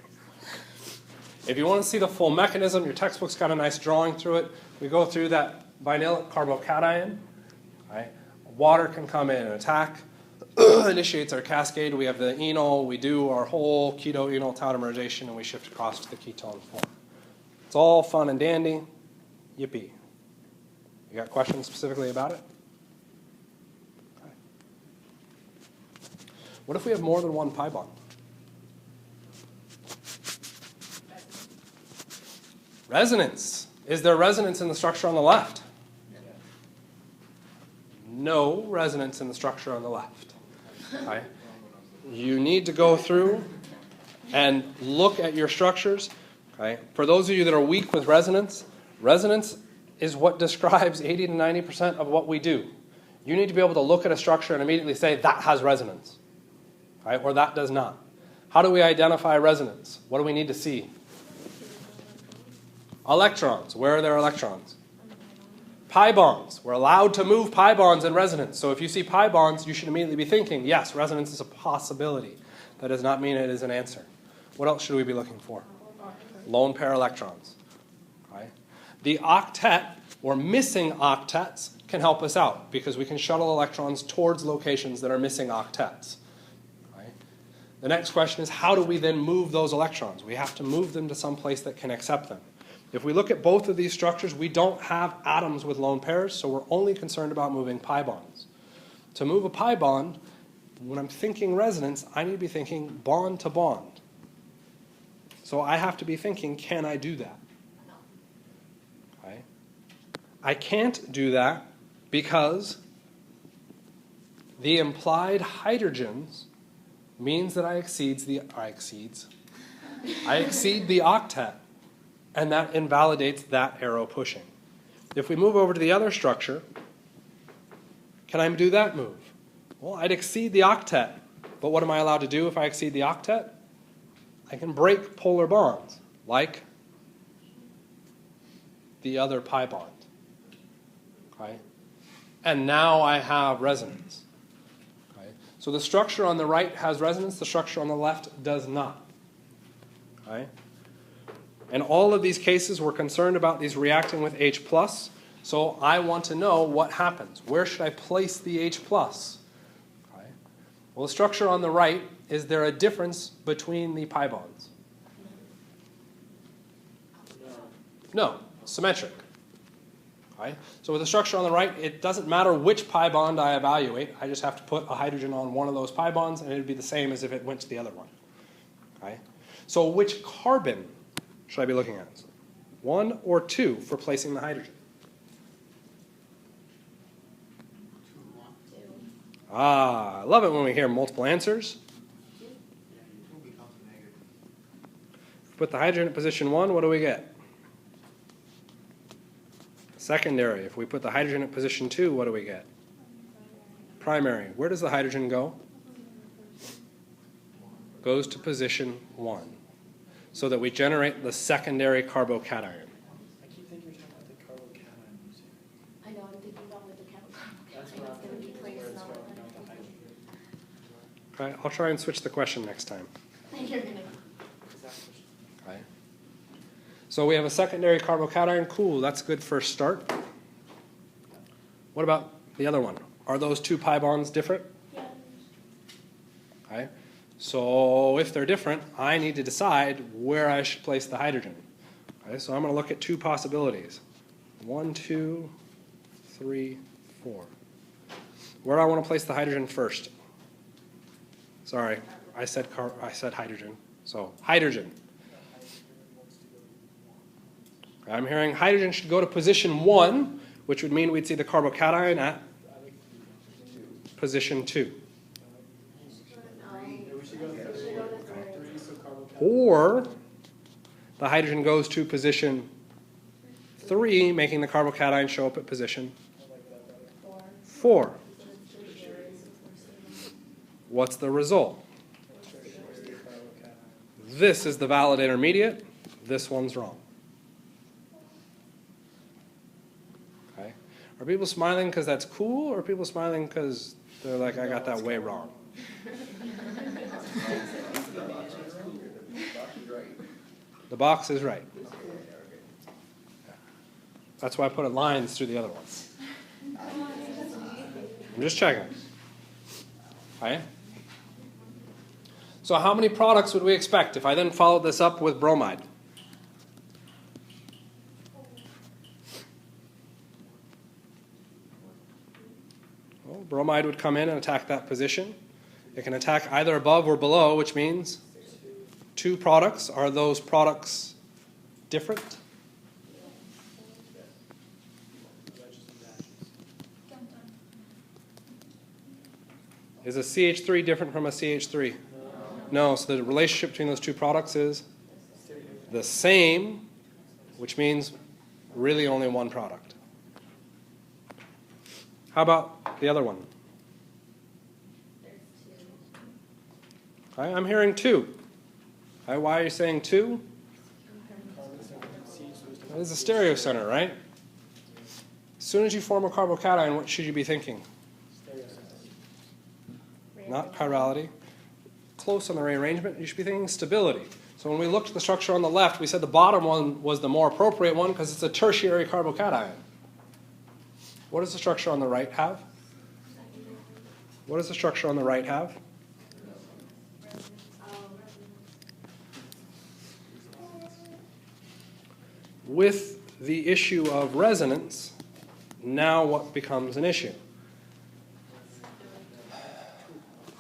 If you want to see the full mechanism, your textbook's got a nice drawing through it. We go through that vinylic carbocation. Right? Water can come in and attack, initiates our cascade. We have the enol, we do our whole keto-enol tautomerization, and we shift across to the ketone form. It's all fun and dandy. Yippee. You got questions specifically about it? Okay. What if we have more than one pi bond? Resonance. Is there resonance in the structure on the left? No resonance in the structure on the left. Okay? You need to go through and look at your structures. Okay? For those of you that are weak with resonance, resonance is what describes 80 to 90% of what we do. You need to be able to look at a structure and immediately say, that has resonance. Right? Or that does not. How do we identify resonance? What do we need to see? Electrons. Where are their electrons? Pi bonds. We're allowed to move pi bonds in resonance. So if you see pi bonds, you should immediately be thinking, yes, resonance is a possibility. That does not mean it is an answer. What else should we be looking for? Lone pair electrons. Right? The octet, or missing octets, can help us out because we can shuttle electrons towards locations that are missing octets. Right? The next question is, how do we then move those electrons? We have to move them to some place that can accept them. If we look at both of these structures, we don't have atoms with lone pairs, so we're only concerned about moving pi bonds. To move a pi bond, when I'm thinking resonance, I need to be thinking bond to bond. So I have to be thinking, can I do that? Okay. I can't do that because the implied hydrogens means that I exceed the octet. And that invalidates that arrow pushing. If we move over to the other structure, can I do that move? Well, I'd exceed the octet. But what am I allowed to do if I exceed the octet? I can break polar bonds, like the other pi bond. Okay? and now I have resonance. Okay? So the structure on the right has resonance, the structure on the left does not. Okay? In all of these cases, we're concerned about these reacting with H+, so I want to know what happens. Where should I place the H+? Okay? Well, the structure on the right, is there a difference between the pi bonds? No, symmetric. Okay? So with the structure on the right, it doesn't matter which pi bond I evaluate. I just have to put a hydrogen on one of those pi bonds, and it would be the same as if it went to the other one. Okay? So which carbon should I be looking at? 1 or 2 for placing the hydrogen? 2, 1. Ah, I love it when we hear multiple answers. Yeah, 2 becomes negative. Put the hydrogen at position 1, what do we get? Secondary. If we put the hydrogen at position 2, what do we get? Primary. Where does the hydrogen go? Goes to position 1. So that we generate the secondary carbocation. I keep thinking you're talking about the carbocation. I know, I'm thinking about what the chemical. That's I where know I'm it's gonna be thinking, placed where it's on going, it. not the hydrogen. Okay, I'll try and switch the question next time. You're gonna. Exactly. Okay. So we have a secondary carbocation. Cool, that's a good first start. What about the other one? Are those 2 pi bonds different? Yeah. Okay. So if they're different, I need to decide where I should place the hydrogen. Okay, so I'm going to look at 2 possibilities. 1, 2, 3, 4. Where do I want to place the hydrogen first? Sorry, I said hydrogen. So hydrogen. I'm hearing hydrogen should go to position 1, which would mean we'd see the carbocation at position 2. Or the hydrogen goes to position 3, making the carbocation show up at position 4. What's the result? This is the valid intermediate. This one's wrong. Okay. Are people smiling because that's cool, or are people smiling because they're like, I got that way wrong? The box is right. That's why I put lines through the other ones. I'm just checking. Okay. So how many products would we expect if I then followed this up with bromide? Well, bromide would come in and attack that position. It can attack either above or below, which means 2 products. Are those products different? Is a CH3 different from a CH3? No, so the relationship between those 2 products is the same, which means really only one product. How about the other one? Okay, I'm hearing 2. Okay, why are you saying 2? This is a stereo center, right? As soon as you form a carbocation, what should you be thinking? Not chirality. Close on the rearrangement, you should be thinking stability. So when we looked at the structure on the left, we said the bottom one was the more appropriate one because it's a tertiary carbocation. What does the structure on the right have? What does the structure on the right have? With the issue of resonance, now what becomes an issue?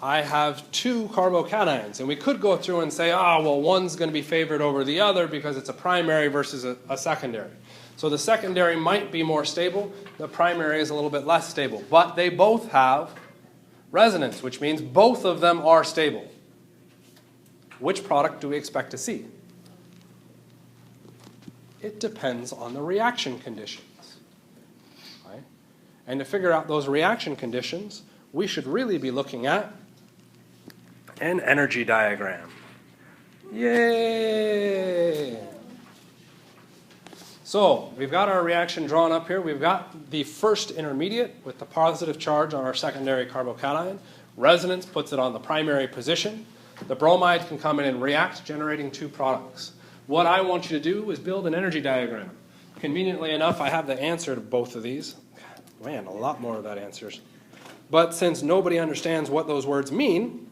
I have 2 carbocations, and we could go through and say, well, one's going to be favored over the other because it's a primary versus a secondary. So the secondary might be more stable, the primary is a little bit less stable, but they both have resonance, which means both of them are stable. Which product do we expect to see? It depends on the reaction conditions. Right? And to figure out those reaction conditions, we should really be looking at an energy diagram. Yay! So we've got our reaction drawn up here. We've got the first intermediate with the positive charge on our secondary carbocation. Resonance puts it on the primary position. The bromide can come in and react, generating two products. What I want you to do is build an energy diagram. Conveniently enough, I have the answer to both of these. Man, a lot more of that answers. But since nobody understands what those words mean,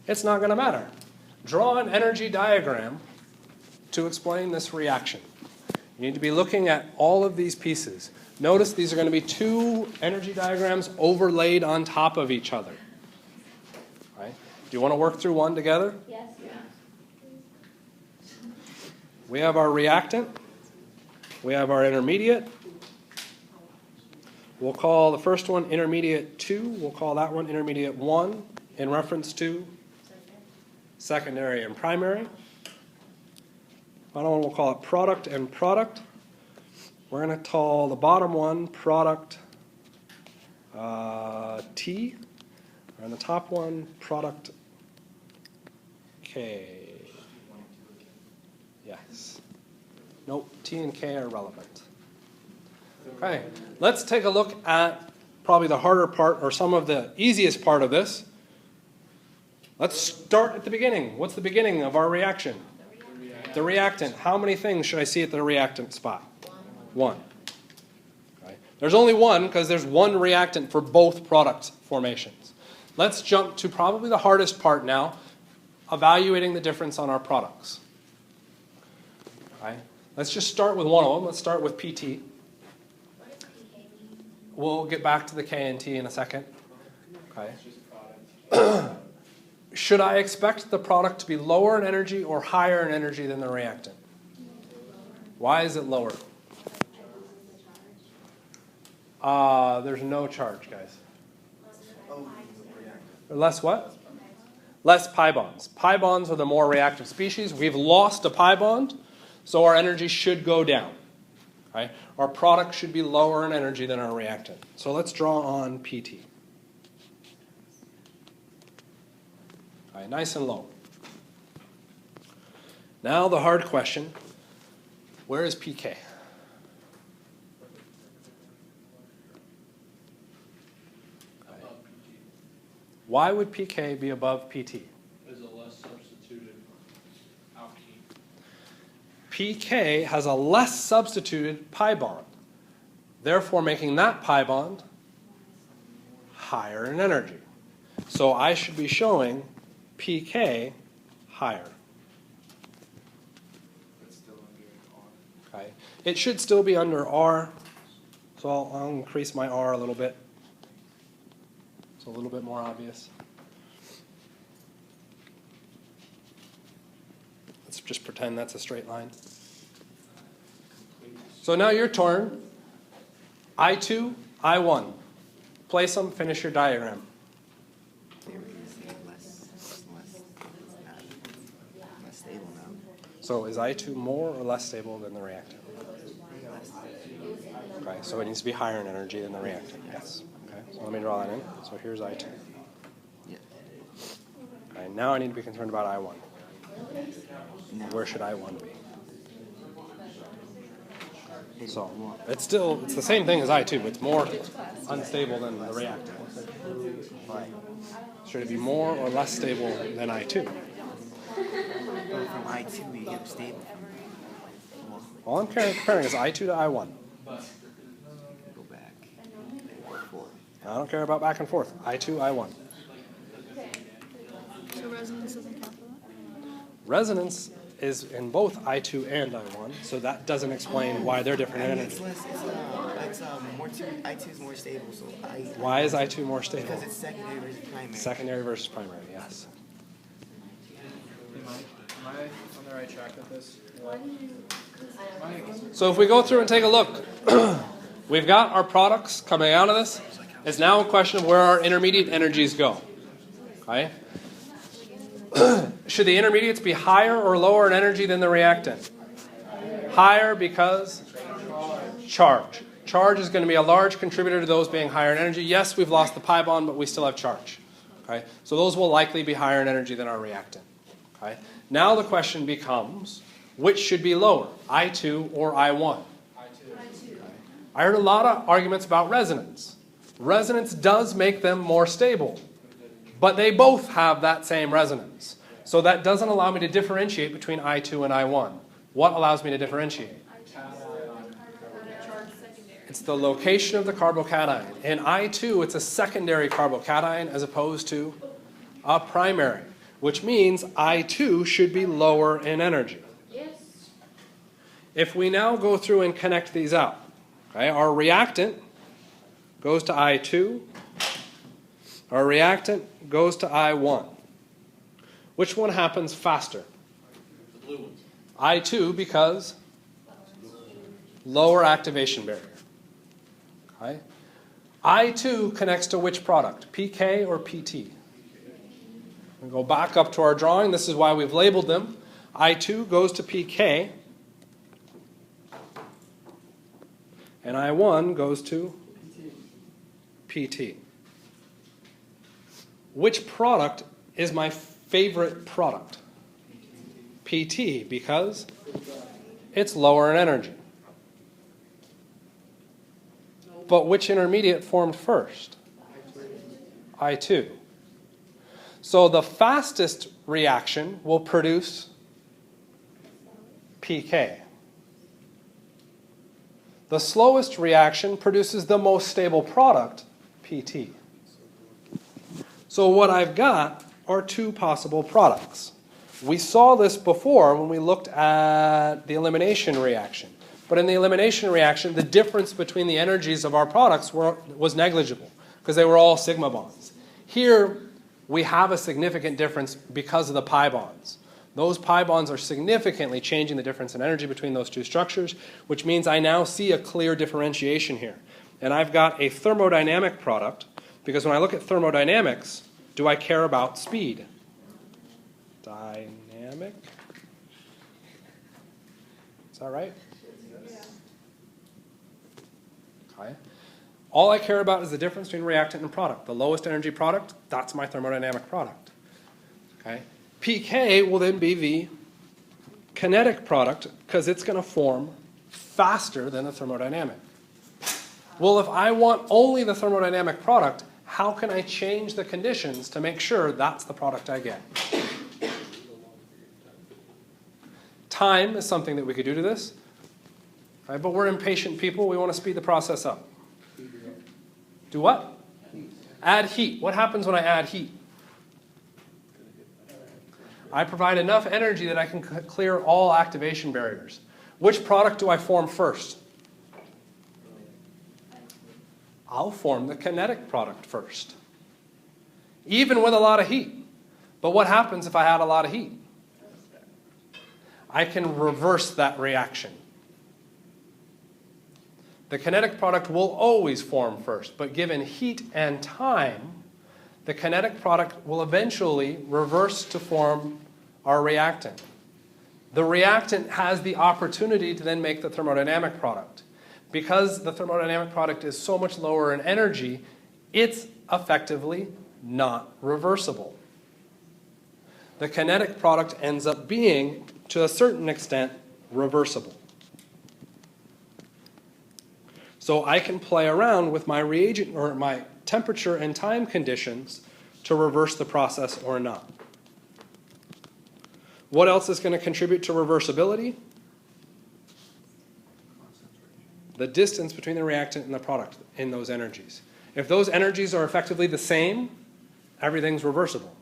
it's not going to matter. Draw an energy diagram to explain this reaction. You need to be looking at all of these pieces. Notice these are going to be two energy diagrams overlaid on top of each other. Right? Do you want to work through one together? Yes. We have our reactant. We have our intermediate. We'll call the first one intermediate 2. We'll call that one intermediate 1 in reference to secondary and primary. Final one we'll call it product and product. We're going to call the bottom one product T, and the top one product K. Yes. Nope, T and K are relevant. Okay, let's take a look at probably the harder part, or some of the easiest part of this. Let's start at the beginning. What's the beginning of our reaction? The reactant. How many things should I see at the reactant spot? One. Okay. There's only one because there's one reactant for both product formations. Let's jump to probably the hardest part now, evaluating the difference on our products. Okay. Let's just start with one of them. Let's start with PT. We'll get back to the K and T in a second. Okay. Should I expect the product to be lower in energy or higher in energy than the reactant? Why is it lower? There's no charge, guys. Less what? Less pi bonds. Pi bonds are the more reactive species. We've lost a pi bond, so our energy should go down. Right? Our product should be lower in energy than our reactant. So let's draw on PT. All right, nice and low. Now the hard question, where is PK? Why would PK be above PT? Is a less substituted alkene. PK has a less substituted pi bond, therefore making that pi bond higher in energy. So I should be showing PK higher. It's still under R. Okay. It should still be under R, so I'll increase my R a little bit. It's a little bit more obvious. Let's just pretend that's a straight line. So now your turn. I2, I1. Place them, finish your diagram. So is I2 more or less stable than the reactant? Okay, so it needs to be higher in energy than the reactant, yes. Okay, so let me draw that in. So here's I2. Okay, now I need to be concerned about I1. Where should I1 be? So it's the same thing as I2. It's more unstable than the reactant. Should it be more or less stable than I2? From I2, you get stable. All I'm comparing is I2 to I1. Go back. I don't care about back and forth. I2, I1. So resonance doesn't count for that? Resonance is in both I2 and I1, so that doesn't explain why they're different in energy. I2 is more stable, so Why is I2 more stable? because it's secondary versus primary. Secondary versus primary, yes. Am I on the right track with this? So if we go through and take a look, we've got our products coming out of this. It's now a question of where our intermediate energies go. Okay? Should the intermediates be higher or lower in energy than the reactant? Higher because charge. Charge is going to be a large contributor to those being higher in energy. Yes, we've lost the pi bond, but we still have charge. Okay? So those will likely be higher in energy than our reactant. Okay? Now the question becomes, which should be lower, I2 or I1? I heard a lot of arguments about resonance. Resonance does make them more stable, but they both have that same resonance. So that doesn't allow me to differentiate between I2 and I1. What allows me to differentiate? It's the location of the carbocation. In I2, it's a secondary carbocation as opposed to a primary, which means I2 should be lower in energy. Yes. If we now go through and connect these out, okay, our reactant goes to I2, our reactant goes to I1. Which one happens faster? The blue ones. I2 because lower activation barrier. Okay. I2 connects to which product? PK or PT? We go back up to our drawing. This is why we've labeled them. I2 goes to PK, and I1 goes to PT. Which product is my favorite product? PT, because it's lower in energy. But which intermediate formed first? I2. So the fastest reaction will produce PK. The slowest reaction produces the most stable product, PT. So what I've got are two possible products. We saw this before when we looked at the elimination reaction. But in the elimination reaction, the difference between the energies of our products was negligible because they were all sigma bonds. Here, we have a significant difference because of the pi bonds. Those pi bonds are significantly changing the difference in energy between those two structures, which means I now see a clear differentiation here. And I've got a thermodynamic product because when I look at thermodynamics, do I care about speed? Dynamic? Is that right? Okay. All I care about is the difference between reactant and product. The lowest energy product, that's my thermodynamic product. Okay. pK will then be the kinetic product because it's going to form faster than the thermodynamic. Well, if I want only the thermodynamic product, how can I change the conditions to make sure that's the product I get? Time is something that we could do to this. Right, but we're impatient people. We want to speed the process up. Do what? Add heat. What happens when I add heat? I provide enough energy that I can clear all activation barriers. Which product do I form first? I'll form the kinetic product first, even with a lot of heat. But what happens if I add a lot of heat? I can reverse that reaction. The kinetic product will always form first, but given heat and time, the kinetic product will eventually reverse to form our reactant. The reactant has the opportunity to then make the thermodynamic product. Because the thermodynamic product is so much lower in energy, it's effectively not reversible. The kinetic product ends up being, to a certain extent, reversible. So I can play around with my reagent or my temperature and time conditions to reverse the process or not. What else is going to contribute to reversibility? The distance between the reactant and the product in those energies. If those energies are effectively the same, everything's reversible.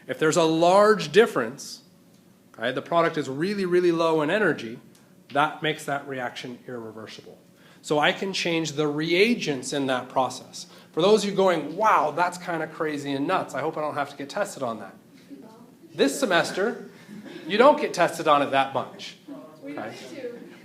If there's a large difference, okay, the product is really, really low in energy, that makes that reaction irreversible. So I can change the reagents in that process. For those of you going, wow, that's kind of crazy and nuts, I hope I don't have to get tested on that. This semester, you don't get tested on it that much. Okay?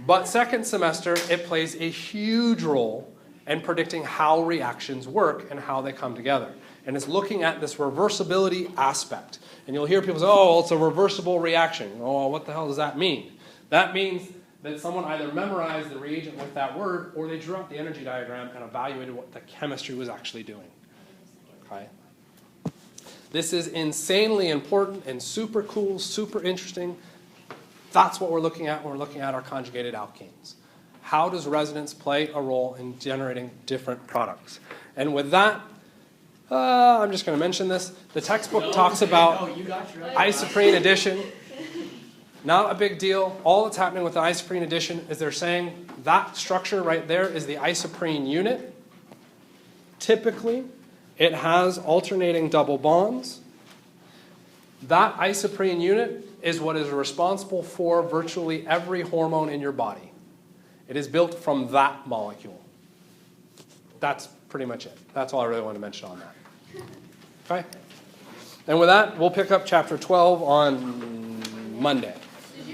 But second semester, it plays a huge role in predicting how reactions work and how they come together. And it's looking at this reversibility aspect. And you'll hear people say, oh, well, it's a reversible reaction. Oh, what the hell does that mean? That means that someone either memorized the reagent with that word or they drew out the energy diagram and evaluated what the chemistry was actually doing. Okay? This is insanely important and super cool, super interesting. That's what we're looking at when we're looking at our conjugated alkenes. How does resonance play a role in generating different products? And with that, I'm just going to mention this. The textbook talks about isoprene addition. Not a big deal. All that's happening with the isoprene addition is they're saying that structure right there is the isoprene unit. Typically, it has alternating double bonds. That isoprene unit is what is responsible for virtually every hormone in your body. It is built from that molecule. That's pretty much it. That's all I really want to mention on that. Okay? And with that, we'll pick up chapter 12 on Monday.